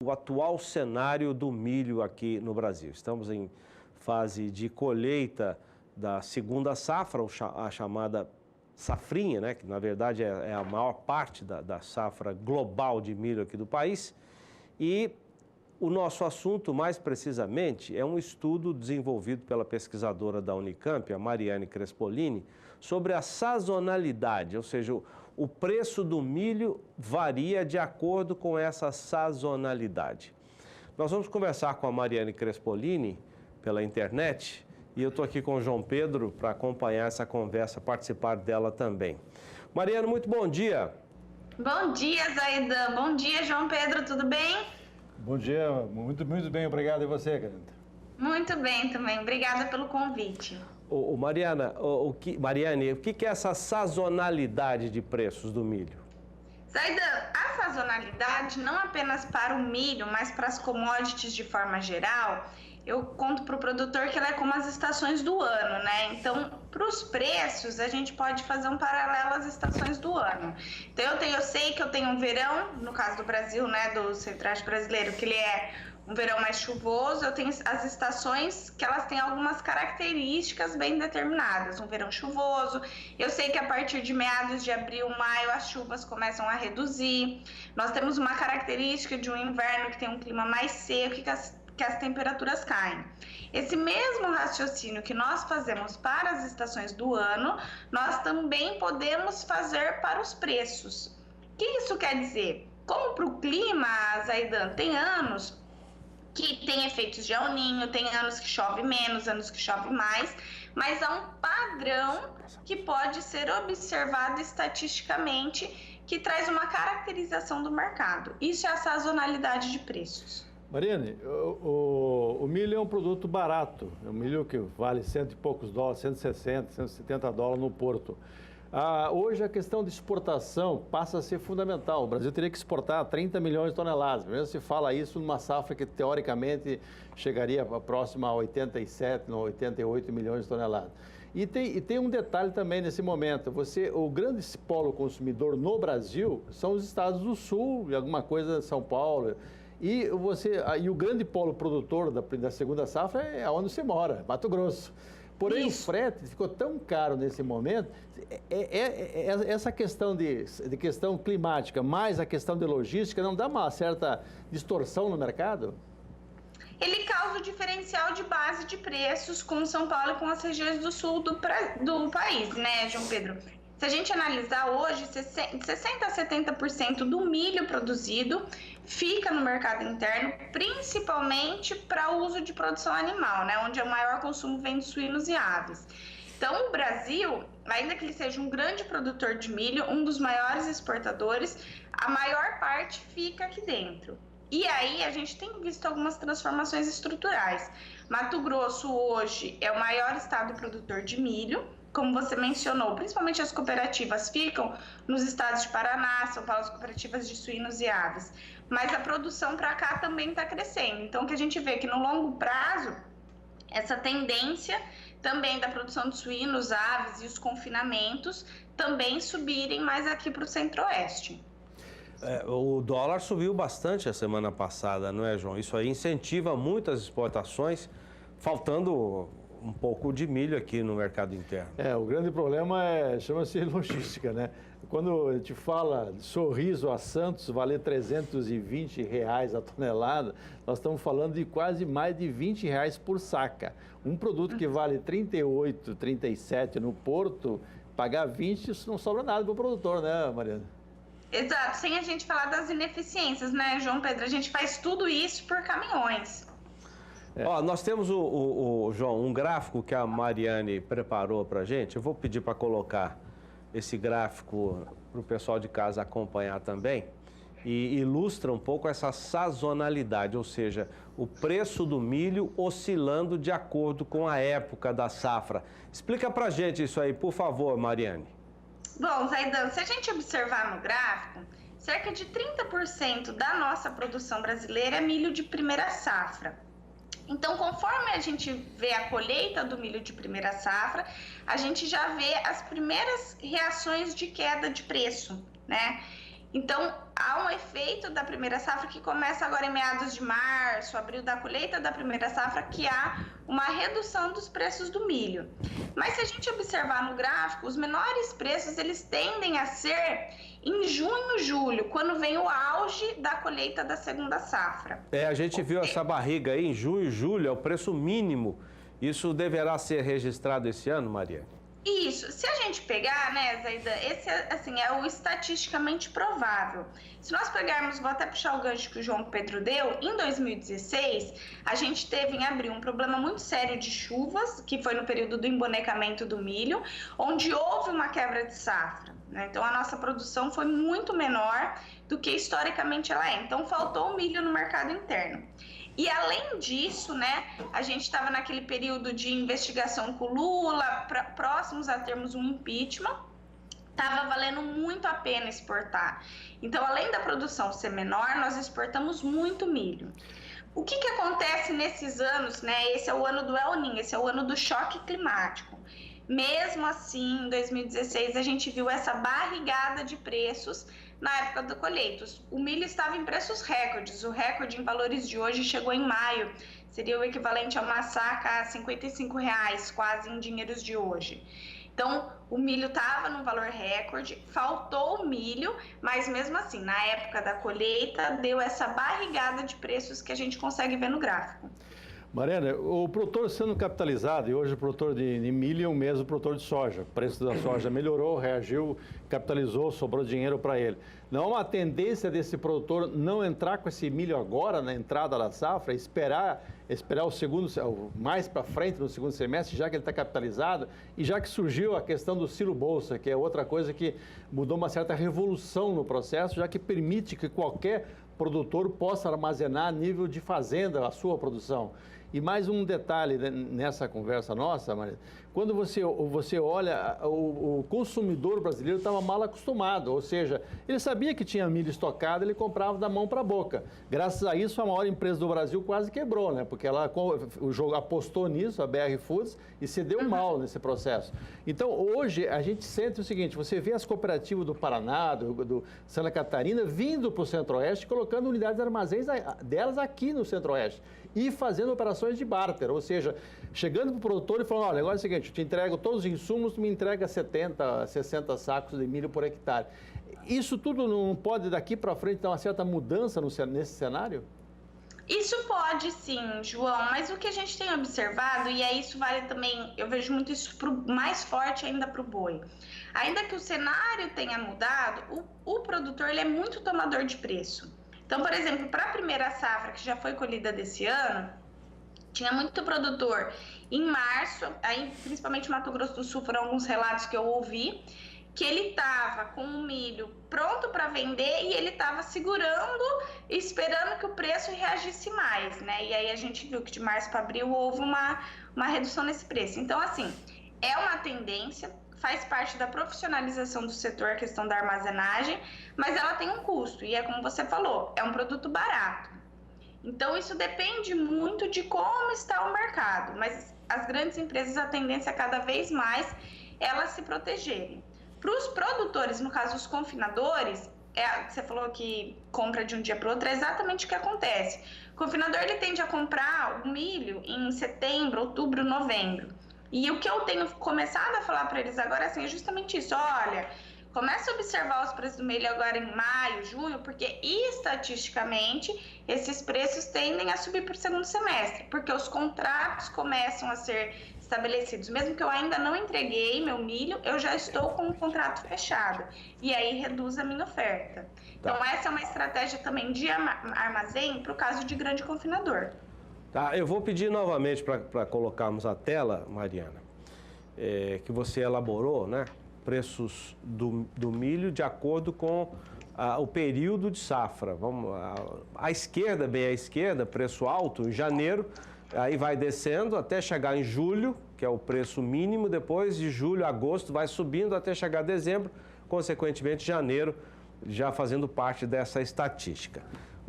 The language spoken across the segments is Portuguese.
O atual cenário do milho aqui no Brasil. Estamos em fase de colheita da segunda safra, a chamada safrinha, né? Que na verdade é a maior parte da safra global de milho aqui do país. E o nosso assunto, mais precisamente, é um estudo desenvolvido pela pesquisadora da Unicamp, a Mariane Crespolini, sobre a sazonalidade, ou seja, o preço do milho varia de acordo com essa sazonalidade. Nós vamos conversar com a Mariane Crespolini pela internet e eu estou aqui com o João Pedro para acompanhar essa conversa, participar dela também. Mariane, muito bom dia. Bom dia, Zaidan. Bom dia, João Pedro. Tudo bem? Bom dia. Muito bem. Obrigado. E você, querida? Muito bem também. Obrigada pelo convite. Mariane, o que é essa sazonalidade de preços do milho? Zaidan, a sazonalidade não apenas para o milho, mas para as commodities de forma geral, eu conto para o produtor que ela é como as estações do ano, né? Então, para os preços, a gente pode fazer um paralelo às estações do ano. Então, eu sei que eu tenho um verão, no caso do Brasil, né, do Centro-Oeste brasileiro, que ele é um verão mais chuvoso. Eu tenho as estações que elas têm algumas características bem determinadas. Um verão chuvoso, eu sei que a partir de meados de abril, maio, as chuvas começam a reduzir. Nós temos uma característica de um inverno que tem um clima mais seco e que as temperaturas caem. Esse mesmo raciocínio que nós fazemos para as estações do ano, nós também podemos fazer para os preços. O que isso quer dizer? Como para o clima, Zaidan, tem anos que tem efeitos de El Niño, tem anos que chove menos, anos que chove mais, mas há um padrão que pode ser observado estatisticamente que traz uma caracterização do mercado. Isso é a sazonalidade de preços. Mariane, o milho é um produto barato, é um milho que vale cento e poucos dólares, 160, 170 dólares no porto. Hoje a questão de exportação passa a ser fundamental. O Brasil teria que exportar 30 milhões de toneladas. Mesmo se fala isso numa safra que teoricamente chegaria próxima a 87, 88 milhões de toneladas. E tem um detalhe também nesse momento. O grande polo consumidor no Brasil são os estados do Sul, e alguma coisa São Paulo. E o grande polo produtor da segunda safra é onde você mora, Mato Grosso. Porém, o frete ficou tão caro nesse momento, essa questão de questão climática, mais a questão de logística, não dá uma certa distorção no mercado? Ele causa o diferencial de base de preços com São Paulo e com as regiões do sul do país, né, João Pedro? Se a gente analisar hoje, 60% a 70% do milho produzido fica no mercado interno, principalmente para o uso de produção animal, né, onde o maior consumo vem de suínos e aves. Então, o Brasil, ainda que ele seja um grande produtor de milho, um dos maiores exportadores, a maior parte fica aqui dentro. E aí, a gente tem visto algumas transformações estruturais. Mato Grosso, hoje, é o maior estado produtor de milho. Como você mencionou, principalmente as cooperativas ficam nos estados de Paraná, São Paulo, as cooperativas de suínos e aves. Mas a produção para cá também está crescendo. Então, o que a gente vê é que no longo prazo, essa tendência também da produção de suínos, aves e os confinamentos também subirem mais aqui para o Centro-Oeste. O dólar subiu bastante a semana passada, não é, João? Isso aí incentiva muitas exportações, faltando um pouco de milho aqui no mercado interno. O grande problema chama-se logística, né? Quando a gente fala de Sorriso a Santos valer R$320 a tonelada, nós estamos falando de quase mais de R$20 por saca. Um produto que vale 38, 37 no porto, pagar 20, isso não sobra nada para o produtor, né, Mariana? Exato, sem a gente falar das ineficiências, né, João Pedro? A gente faz tudo isso por caminhões. Nós temos, João, um gráfico que a Mariane preparou para a gente. Eu vou pedir para colocar esse gráfico para o pessoal de casa acompanhar também. E ilustra um pouco essa sazonalidade, ou seja, o preço do milho oscilando de acordo com a época da safra. Explica para a gente isso aí, por favor, Mariane. Bom, Zaidan, se a gente observar no gráfico, cerca de 30% da nossa produção brasileira é milho de primeira safra. Então, conforme a gente vê a colheita do milho de primeira safra, a gente já vê as primeiras reações de queda de preço, né? Então, há um efeito da primeira safra que começa agora em meados de março, abril, da colheita da primeira safra, que há uma redução dos preços do milho. Mas se a gente observar no gráfico, os menores preços, eles tendem a ser em junho, julho, quando vem o auge da colheita da segunda safra. A gente viu essa barriga aí em junho, julho, é o preço mínimo. Isso deverá ser registrado esse ano, Maria? Isso. Se a gente pegar, né, Zaida, esse assim, é o estatisticamente provável. Se nós pegarmos, vou até puxar o gancho que o João Pedro deu, em 2016, a gente teve em abril um problema muito sério de chuvas, que foi no período do embonecamento do milho, onde houve uma quebra de safra, né? Então, a nossa produção foi muito menor do que historicamente ela é. Então, faltou milho no mercado interno. E além disso, né, a gente estava naquele período de investigação com o Lula, próximos a termos um impeachment, estava valendo muito a pena exportar. Então, além da produção ser menor, nós exportamos muito milho. O que acontece nesses anos, né? Esse é o ano do El Niño, esse é o ano do choque climático. Mesmo assim, em 2016, a gente viu essa barrigada de preços na época da colheita. O milho estava em preços recordes, o recorde em valores de hoje chegou em maio, seria o equivalente a uma saca a R$ 55, quase em dinheiros de hoje. Então, o milho estava num valor recorde, faltou o milho, mas mesmo assim, na época da colheita, deu essa barrigada de preços que a gente consegue ver no gráfico. Mariana, o produtor sendo capitalizado, e hoje o produtor de milho é o mesmo produtor de soja. O preço da soja melhorou, reagiu, capitalizou, sobrou dinheiro para ele. Não há uma tendência desse produtor não entrar com esse milho agora na entrada da safra, esperar o segundo, mais para frente no segundo semestre, já que ele está capitalizado, e já que surgiu a questão do silo bolsa, que é outra coisa que mudou uma certa revolução no processo, já que permite que qualquer produtor possa armazenar a nível de fazenda a sua produção. E mais um detalhe nessa conversa nossa, Maria, quando você olha, o consumidor brasileiro estava mal acostumado, ou seja, ele sabia que tinha milho estocado, ele comprava da mão para a boca. Graças a isso, a maior empresa do Brasil quase quebrou, né? Porque o jogo apostou nisso, a BR Foods, e se deu mal nesse processo. Então, hoje, a gente sente o seguinte, você vê as cooperativas do Paraná, do Santa Catarina, vindo para o Centro-Oeste, colocando unidades de armazéns delas aqui no Centro-Oeste e fazendo operações de barter, ou seja, chegando para o produtor e falando, olha, o negócio é o seguinte, eu te entrego todos os insumos, tu me entrega 70, 60 sacos de milho por hectare. Isso tudo não pode daqui para frente dar uma certa mudança nesse cenário? Isso pode sim, João, mas o que a gente tem observado, e aí isso vale também, eu vejo muito isso mais forte ainda para o boi. Ainda que o cenário tenha mudado, o produtor ele é muito tomador de preço. Então, por exemplo, para a primeira safra, que já foi colhida desse ano, tinha muito produtor em março, aí principalmente Mato Grosso do Sul, foram alguns relatos que eu ouvi, que ele estava com o milho pronto para vender e ele estava segurando, esperando que o preço reagisse mais, né? E aí a gente viu que de março para abril houve uma redução nesse preço. Então, assim, é uma tendência, faz parte da profissionalização do setor, a questão da armazenagem, mas ela tem um custo, e é como você falou, é um produto barato. Então, isso depende muito de como está o mercado, mas as grandes empresas, a tendência é cada vez mais elas se protegerem. Para os produtores, no caso os confinadores, você falou que compra de um dia para o outro, é exatamente o que acontece. O confinador ele tende a comprar o milho em setembro, outubro, novembro. E o que eu tenho começado a falar para eles agora assim, é justamente isso. Olha, começa a observar os preços do milho agora em maio, junho, porque estatisticamente esses preços tendem a subir para o segundo semestre, porque os contratos começam a ser estabelecidos. Mesmo que eu ainda não entreguei meu milho, eu já estou com o contrato fechado. E aí reduz a minha oferta. Tá. Então essa é uma estratégia também de armazém para o caso de grande confinador. Tá, eu vou pedir novamente para colocarmos a tela, Mariana, que você elaborou, né? Preços do milho de acordo com o período de safra. Vamos à esquerda, bem à esquerda, preço alto em janeiro, aí vai descendo até chegar em julho, que é o preço mínimo, depois de julho a agosto vai subindo até chegar a dezembro, consequentemente janeiro já fazendo parte dessa estatística.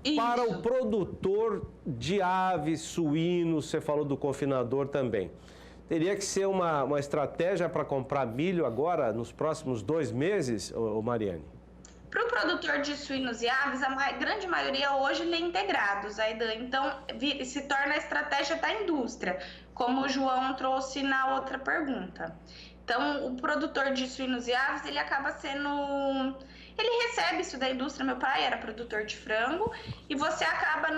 Isso. Para o produtor de aves, suínos, você falou do confinador também. Teria que ser uma estratégia para comprar milho agora, nos próximos 2 meses, Mariane? Para o produtor de suínos e aves, a grande maioria hoje lê integrados, Aidan. Então, se torna a estratégia da indústria, como o João trouxe na outra pergunta. Então, o produtor de suínos e aves, ele acaba sendo... Ele recebe isso da indústria. Meu pai era produtor de frango e você acaba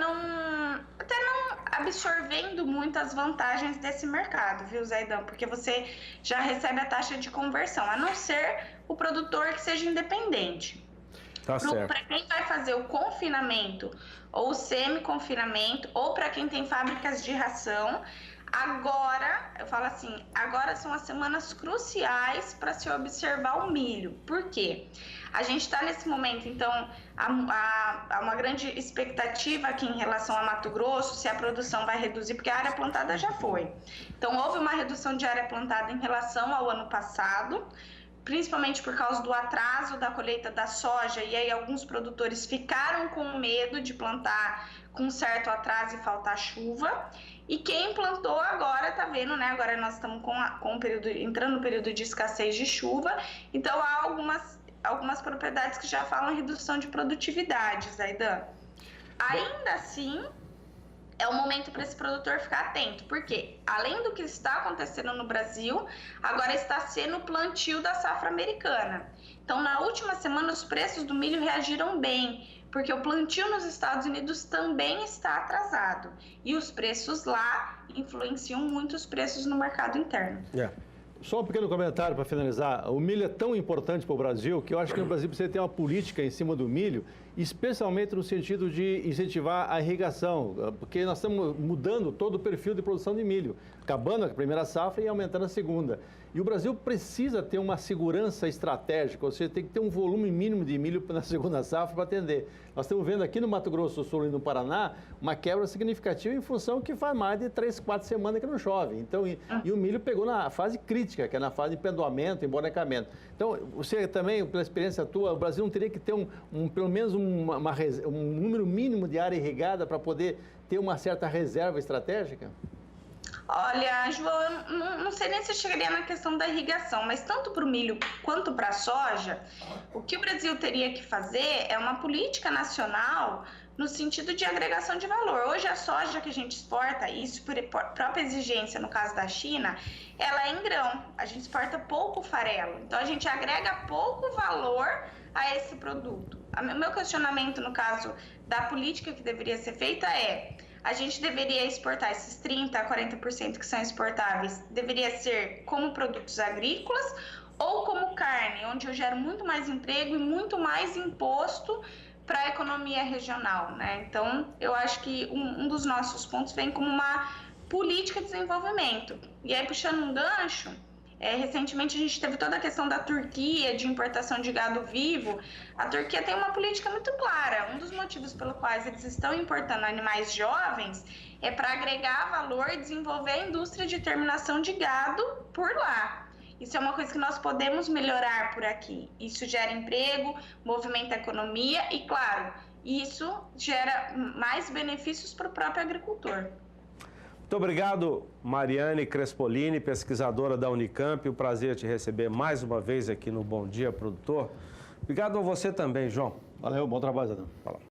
até não absorvendo muitas vantagens desse mercado, viu, Zaidan? Porque você já recebe a taxa de conversão, a não ser o produtor que seja independente. Tá certo. Para quem vai fazer o confinamento ou o semi-confinamento, ou para quem tem fábricas de ração, agora, eu falo assim, agora são as semanas cruciais para se observar o milho. Por quê? A gente está nesse momento, então, há uma grande expectativa aqui em relação a Mato Grosso, se a produção vai reduzir, porque a área plantada já foi. Então, houve uma redução de área plantada em relação ao ano passado, principalmente por causa do atraso da colheita da soja, e aí alguns produtores ficaram com medo de plantar com certo atraso e faltar chuva. E quem plantou agora está vendo, né? Agora nós estamos entrando no período de escassez de chuva, então há algumas propriedades que já falam em redução de produtividade, Zaidan. Ainda assim, é o momento para esse produtor ficar atento, porque além do que está acontecendo no Brasil, agora está sendo o plantio da safra americana. Então, na última semana, os preços do milho reagiram bem, porque o plantio nos Estados Unidos também está atrasado. E os preços lá influenciam muito os preços no mercado interno. Só um pequeno comentário para finalizar. O milho é tão importante para o Brasil que eu acho que no Brasil precisa ter uma política em cima do milho, especialmente no sentido de incentivar a irrigação, porque nós estamos mudando todo o perfil de produção de milho, acabando a primeira safra e aumentando a segunda. E o Brasil precisa ter uma segurança estratégica, ou seja, tem que ter um volume mínimo de milho na segunda safra para atender. Nós estamos vendo aqui no Mato Grosso do Sul e no Paraná uma quebra significativa em função que faz mais de 3, 4 semanas que não chove. Então, e o milho pegou na fase crítica, que é na fase de pendoamento, embonecamento. Então, você também, pela experiência tua, o Brasil não teria que ter pelo menos um número mínimo de área irrigada para poder ter uma certa reserva estratégica? Olha, João, eu não sei nem se chegaria na questão da irrigação, mas tanto para o milho quanto para a soja, o que o Brasil teria que fazer é uma política nacional no sentido de agregação de valor. Hoje a soja que a gente exporta, isso por própria exigência no caso da China, ela é em grão, a gente exporta pouco farelo, então a gente agrega pouco valor a esse produto. O meu questionamento no caso da política que deveria ser feita é: a gente deveria exportar esses 30% a 40% que são exportáveis, deveria ser como produtos agrícolas ou como carne, onde eu gero muito mais emprego e muito mais imposto para a economia regional, né? Então, eu acho que um dos nossos pontos vem como uma política de desenvolvimento. E aí, puxando um gancho, recentemente a gente teve toda a questão da Turquia, de importação de gado vivo. A Turquia tem uma política muito clara. Um dos motivos pelo quais eles estão importando animais jovens é para agregar valor e desenvolver a indústria de terminação de gado por lá. Isso é uma coisa que nós podemos melhorar por aqui. Isso gera emprego, movimenta a economia e, claro, isso gera mais benefícios para o próprio agricultor. Muito obrigado, Mariane Crespolini, pesquisadora da Unicamp. Um prazer te receber mais uma vez aqui no Bom Dia, Produtor. Obrigado a você também, João. Valeu, bom trabalho, Zé.